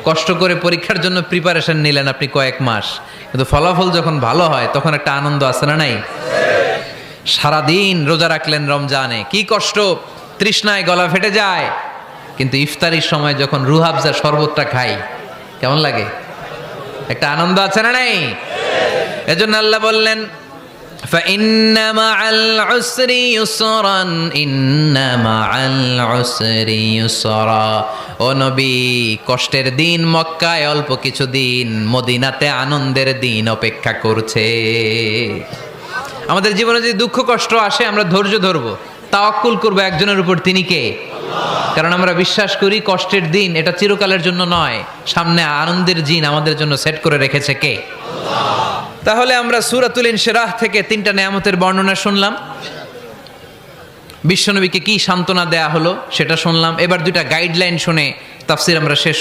কষ্ট করে পরীক্ষার জন্য প্রিপারেশন নিলেন আপনি কয়েক মাস, কিন্তু ফলাফল যখন ভালো হয় তখন একটা আনন্দ আছে না নাই? সারাদিন রোজা রাখলেন রমজানে, কি কষ্ট, তৃষ্ণায় গলা ফেটে যায়, কিন্তু ইফতারির সময় যখন রুহাবজা শরবতটা খাই কেমন লাগে? একটা আনন্দ আছে না নাই? এজন্য আল্লাহ বললেন فَإِنَّ مَعَ الْعُسْرِ يُسْرًا إِنَّ مَعَ الْعُسْرِ يُسْرًا। ও নবী, কষ্টের দিন মক্কায় অল্প কিছু দিন, মদিনাতে আনন্দের দিন অপেক্ষা করছে। আমাদের জীবনে যদি দুঃখ কষ্ট আসে আমরা ধৈর্য ধরবো, তাওয়াক্কুল করবো একজনের উপর, তিনি কে? কারণ আমরা বিশ্বাস করি কষ্টের দিন এটা চিরকালের জন্য নয়, সামনে আনন্দের দিন আমাদের জন্য সেট করে রেখেছে কে? তাহলে আমরা সূরাতুল ইনশিরাহ থেকে 3টা নেয়ামতের বর্ণনা শুনলাম, বিশ্বনবীকে কি সান্ত্বনা দেয়া হলো সেটা শুনলাম। এবার 2টা গাইডলাইন শুনে তাফসীর আমরা শেষ